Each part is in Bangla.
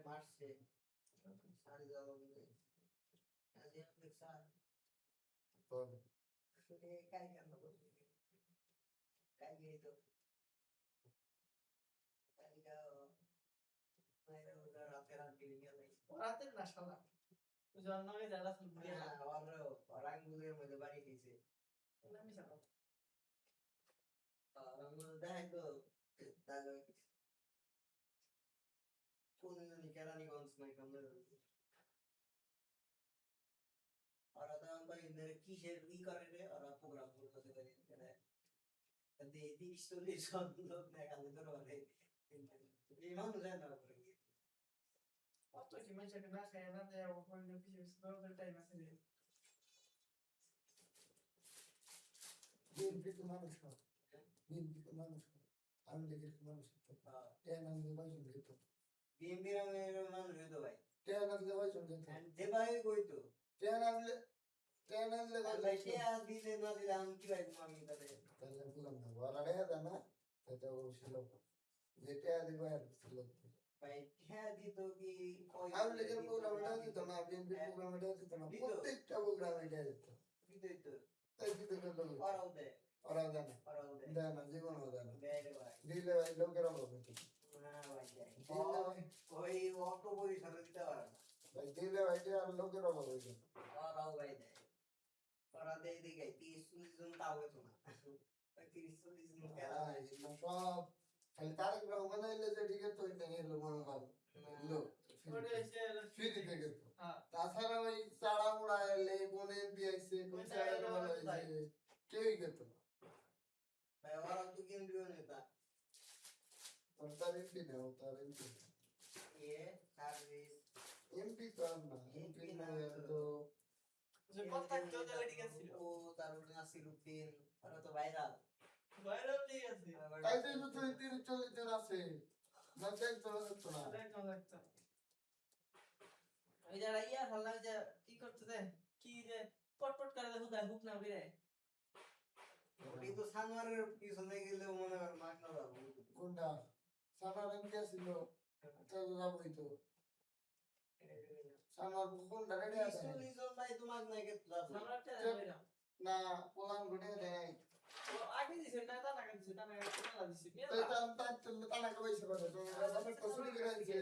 মারছে সারি যাওয়া আজ দেখছা তো কাই কেন কাই গিয়ে তো কাই গাও মাইরা ওটা রাতে গিয়ে রাতে না শালা জন্মে যারা শুনতে ওরাং গুলের মধ্যে বাড়ি গেছে আমি জানো দেখো তাহলে কোন কেরানীগঞ্জ নাই কেমন ওরা দাম ভাই কিসের ই করে রে ওরা প্রোগ্রাম করতে পারে দে 30-40 লোক দেখালে তো ওরে এই মানুষ জানে না করে কত কি মানুষ না খায় না দেয় ওখানে কিছু কিছু টাইম আছে বিএনপি তো মানুষ বিএনপি তো মানুষ আমি লেগে মানুষ কেন আমি ভাইজন দিত বিএনপি রঙের মানুষ হইতো ভাই কেন আমি ভাইজন দিত যে ভাই কইতো কেন আমি ভাই সে আজ দিলে না দিলে আমি কি ভাই আমি তাহলে বললাম না ওরারে জানা এটা ও ছিল যেটা দিব আর ছিল ভাই হ্যাঁ দিত কি আমি লেগে প্রোগ্রামটা দিত না বিএনপি প্রোগ্রামটা দিত না প্রত্যেকটা প্রোগ্রামে এটা দিত দিত তাই দিত ওরাও জানে দেয় না জীবনও দেয় না দিলে ভাই লোকেরা বলবে ওই অত পরিসরে দিতে পারে না ভাই দিলে ভাই আর লোকেরা বলবে ওরাও ভাই দেয় ওরা দেয় দিকে 30-40 জন তাও হতো না 30-40 জন সব খালি তারেক রহমান এলে যে দিকে তো এটা এলো মনে হয় লোক ফ্রি থেকে তাছাড়া ওই চাড়া মুড়া এলে কোন এমপি আইছে কোন চাড়া মুড়া আইছে কেউই গেত না ভাই ওরা তো কেন্দ্রীয় নেতা তার এমপি না তার এমপি সার্ভিস এমপি তো না এমপি না তো যে কন্টাক্ট তো দেওয়া ঠিক আছে ও তারপরে নাসিরউদ্দিন ওরা তো ভাইরাল ঠিক আছে কাইতে তো 30-40 জন আছে না দেখ তো না ওই যারা ইয়া হাল্লা যে কি করতেছে কি যে পটপট করে হুদা হুক না বেরে ওই তো সানোয়ারের পিছনে গেলে মনে হয় মার না যাবো কোনটা সানোয়ার কে ছিল তো যাবই তো সানোয়ার কোনটা রেডি আছে 40 জন ভাই তোমার না কে সানোয়ারটা না পোলান গটে দেয় তো আগে দিছে না তা না দিছে তা না দিছে তা না কইছে বলে তো আমি কসুরি করে দিছে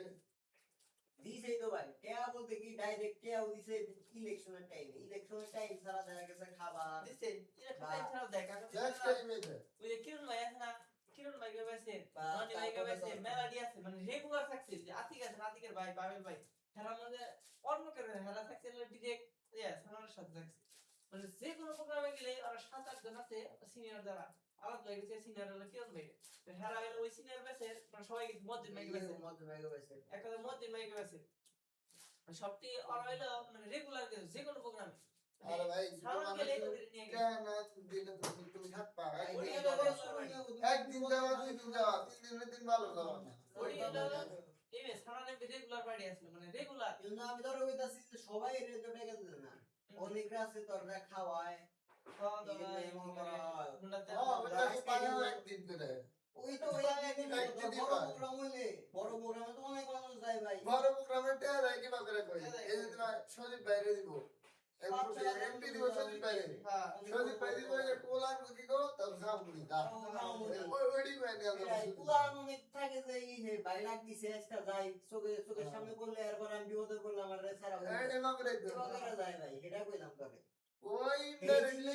দিছে তো ভাই কেয়া বলতে কি ডাইরেক্ট কেয়া দিছে ইলেকশনের টাইম সারা দেখা গেছে খাবার দিছে ইলেকশন টাইম ছাড়া দেখা গেছে ওই যে কিরণ ভাই আছে না কিরণ ভাই গেছে ননি ভাই গেছে মেলাডি আছে মানে রেগুলার সাকসেস আতিক আছে আতিকের ভাই বাবেল ভাই হেরা মানে অন্য করে হেরা সাকসেস ডাইরেক্ট সানার সাথে থাকছে মানে যে কোনো প্রোগ্রামে গেলে ওরা 7-8 জন আছে সিনিয়র যারা আলাদা হয়ে গেছে সিনিয়র হলো কিরণ ভাই হেরা গেলে ওই সিনিয়র বেসে সবাই মধ্যে মাইকে বেসে একটা মধ্যে মাইকে বেসে সবটি ওরা হইলো মানে রেগুলার যে কোনো প্রোগ্রামে আরে ভাই তুমি থাকবা একদিন যাওয়া 2 দিন যাওয়া 3 দিন ভালো যাওয়া না এই সারানে রেগুলার বাড়ি আসলো মানে রেগুলার কিন্তু আমি ধরো কইতাছি যে সবাই রেজোটে গেছে না অনেক আছে তোররা খাওয়ায় ওই তো বড় প্রোগ্রামে তো অনেক মানুষ যায় ভাই বড় প্রোগ্রামে কিবা করে কই এই যে সজীব বাইরে দিব এমপি দিব সজীব বাইরে সজীব বাইরে দিব কোলার কি গো তব সামনে দা ওইডি বাইরে কোলার অনেক থাকে যে এই ভাই লাগ দিছে একটা যাই চোখের সামনে করলে এরপর আমি বিপদে করলে আমার সারা এটা না করে যায় ভাই এটা কইলাম তবে ওই ইনডাইরেক্টলি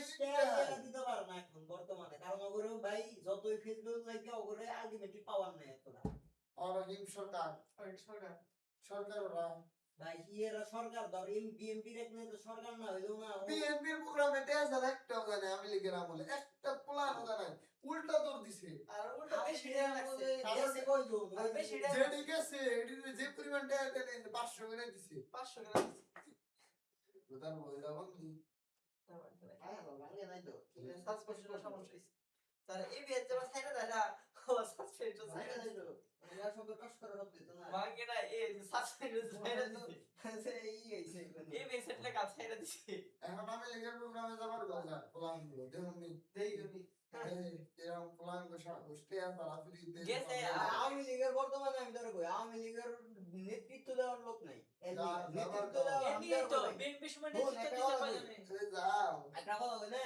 দিতে পারে না এখন বর্তমানে কারণ ওগুলো ভাই যতই ফেসবুক লাগে ওগুলো আলটিমেটলি পাওয়ার নাই এতটা আর সরকার ওরা ভাই এরা সরকার ধর বিএনপি রেখলে তো সরকার না হইলো না বিএনপির প্রোগ্রামে 10,000 একটা জানে আমি লিখে আমলে একটা প্ল্যান জানে উল্টা দর দিছে আর উল্টা বেশি দেশে কই দো আর বেশি যেডি গেছে এডি যে পরিমাণ টাকা দেন 500 করে দিছে 500 করে দিছে প্রধান বইরা বন্ধু তার এই বিয়ে যারা সাইরা দাদা ও সাসপেন্ড তো সাইরা দিলো এরা সব কষ্ট করে সব দিত না মাগে না এই সাসপেন্ড সাইরা দিছে এই হইছে এই মেসেজটা কাজ সাইরা দিছে এখন আমি লেগে প্রোগ্রামে যাবার কথা প্ল্যান গুলো দেখুন দেই গনি এরকম প্লান গোষ্ঠী তারা ফ্রিতে গেছে আওয়ামী লীগের বর্তমানে আমি ধরে কই আওয়ামী লীগের নেতৃত্ব দেওয়ার লোক নাই নেতৃত্ব দেওয়ার এমনি তো বিএনপি সময় নেতৃত্ব দিতে পারে না যাও একটা কথা কই না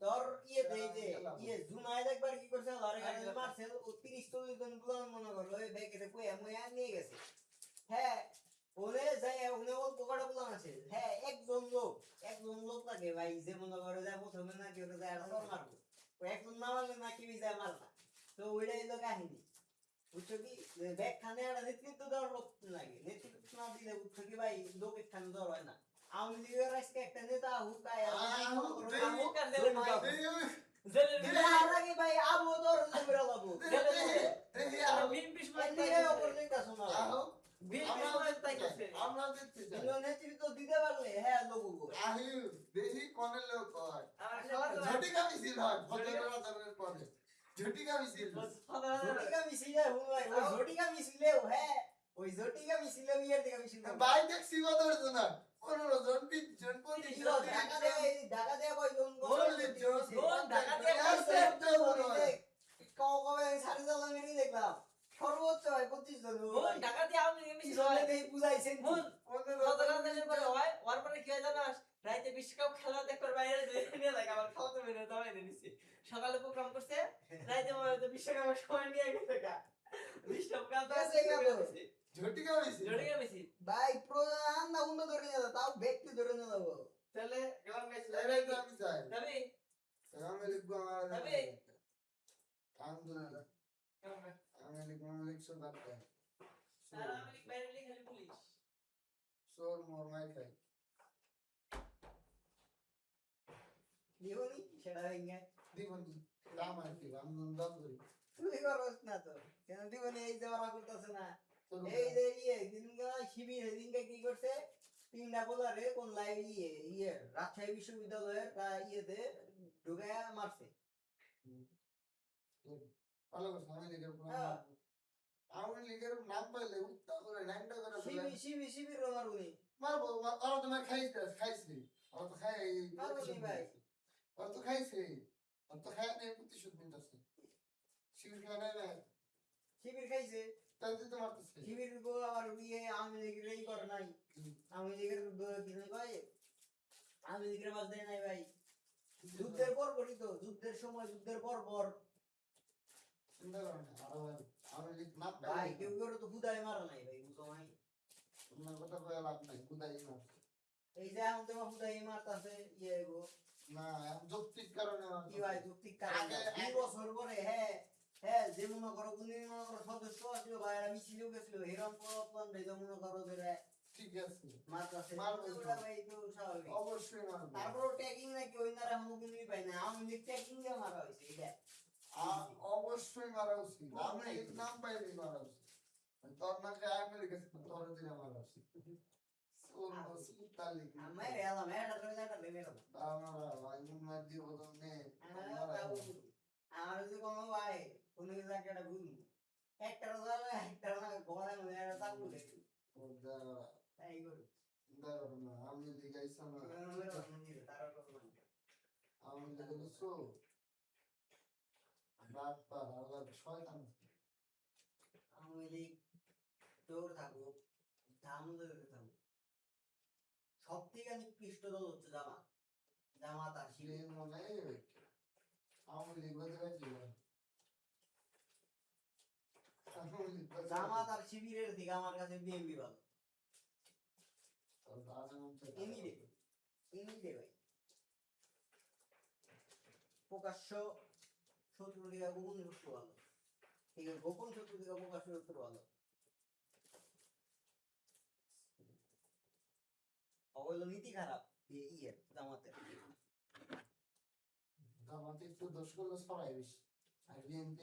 তোর ইয়ে দেই যে ইয়ে জুনায়েদ একবার কি করছে লরে গাড়ি মারছে ও 30-40 জন গুলাম মনে করলো ওই ব্যাগে কই আময়া নিয়ে গেছে হ্যাঁ ওরে যায় ওনে ও পোকাটা গুলাম আছে হ্যাঁ একজন লোক লাগে ভাই যে মনে করে যায় প্রথমে না কেউ যায় আর সর মারবো ও একজন না মারলে না কেউ যায় মারবা তো ওইটাই হলো কাহিনী বুঝছো কি ব্যাগ খানে একটা নেতৃত্ব দেওয়ার লোক লাগে নেতৃত্ব না দিলে বুঝছো কি ভাই লোক এখানে দেওয়া হয় না আওয়ামী লীগের আজকে একটা নেতা হুকায় হুকার জেলে ঢুকাও আর আগে ভাই আবু তোর জেলে লাবু বিএনপি সময় এদিকে ওপর দিকে শোনা বিএনপি সময় তাই করছে আমরা দেখতে চাই দিলো নেতৃত্ব দিতে পারলে হ্যাঁ লোক আহিল দেখি কোন লোক হয় আমার সবার ঝটিকা মিছিল হয় ভদ্রবেলা দরবের পরে ঝটিকা মিছিল ঝটিকা মিছিলে হুলাই ওই ঝটিকা মিছিলেও হ্যাঁ ওই ঝটিকা মিছিলেও ইয়ার দিকে মিছিল ভাই দেখছি বদরছ না 15 জন 20 জন 25 জন ঢাকা দেয়া কয়জন ঢাকা দিয়ে কবে সাড়ে চালা মেরে দেখলাম সর্বোচ্চ হয় 25 জন ঢাকা দিয়ে আওয়ামী লীগের মিছিল হয় বুঝাইছেন গতকাল পরে হয় ওর পরে কি হয় জানাস রাইতে বিশ্বকাপ খেলা দেখবার বাইরে নিয়ে লাগে আমার খাওয়া তো মেরে দাওয়াই দিয়েছি সকালে প্রোগ্রাম করছে রাইতে মনে হয় বিশ্বকাপের সময় নিয়ে গেছে গা বিশ্বকাপ তো আছে ঝটিকা মিছিল জড়িয়ে গেছি ভাই প্রধান না উন্নত ধরে নিয়ে তাও ব্যক্তি ধরে নিয়ে যাবো তাহলে গেলাম গাইছি এরাই তো আমি চাই যাবি আমি লিখবো আমার যাবি আলহামদুলিল্লাহ আমি লিখবো লিখছো বাচ্চা আর আমি বাইরে লিখে খালি পুলিশ সোর মোর মাই খাই দিবনি সেটা ভেঙে দিবনি দাম আর কি আমি দাম করি তুই করস না তো কেন দিবনি এই যে ওরা করতেছে না এই যে ইয়ে দিনকা শিবির দিনকা কি করছে তিনটা বলারে কোন লাইভ ইয়ে রাজশাহী বিশ্ববিদ্যালয়ের ইয়েতে ঢুকায়া মারছে ভালো কথা আমি লিখের আমি লিখের নাম পাইলে উত্তর করে নামটা করে শিবির মারুনি মারবো ওরা তো খাইছি ওরা তো খাই মারুনি ভাই ওরা তো খাইছে ওরা তো খাই নেই প্রতিশোধ নিতেছে শিবির খাই নাই না শিবির খাইছে তাই তো মারতেছে শিবির গো আবার বিয়ে আওয়ামী লীগের এই করে নাই আওয়ামী লীগের কিনে কয় আওয়ামী লীগের বাদ দেয় নাই ভাই যুদ্ধের পর করি তো যুদ্ধের সময় যুদ্ধের পর চিন্তা করো না আমি লিখ না ভাই কেউ তো হুদায় মারা নাই ভাই বুঝো নাই তোমার কথা কয়ে লাভ নাই বুঝাই না এই যে এখন তোমার হুদায় মারতাছে ইয়ে গো না যৌক্তিক কারণে কি ভাই যুক্তিক কারণে 2 বছর পরে হ্যাঁ যে মনে করো কোনদিন মনে করো সদস্য আসলো ভাই আমি ছিল গেছিল হেরাম প্লান ভাই মনে করো ধরে ঠিক আছে মারতাছে মারবো ওটা ভাই তো স্বাভাবিক অবশ্যই মারবো তারপর ট্যাগিং নাকি ওই নারা হুকুমই পাই না আমি লিখ ট্যাগিং দিয়ে মারা হইছে এটা অবশ্যই মারা উচিত আমি এর নাম পাইনি মারা উচিত তোর নাকে আমি লিখেছি তোর দিনে মারা উচিত ওর নসিব তালিক আমি এলাম এটা ধরে এটা লেভেল আমরা ভাই মুন্না দিব তো নে আমার যে কোনো ভাই কোনো কিছু একটা ভুল একটা রোজালে একটা না ঘরে মনে একটা চালু দেখি তাই করি না আমি লিখাইছি না আমি লিখেছি রাত পার আর শয়তান আমি লিখ তোর থাকবো ধাম ধরে থাকবো সব থেকে নিকৃষ্ট দল হচ্ছে জামাত আর শিবির মনে আমি লিখবো জামাত আর শিবিরের দিকে আমার কাছে বিএনপি ভালো এমনি রে ভাই প্রকাশ্য শত্রু দিকে গোপন শত্রু ভালো ঠিক আছে গোপন শত্রু দিকে প্রকাশ্য শত্রু ভালো অবৈধ নীতি খারাপ জামাতের জামাতে একটু দোষ করলে সবাই বেশি আর বিএনপি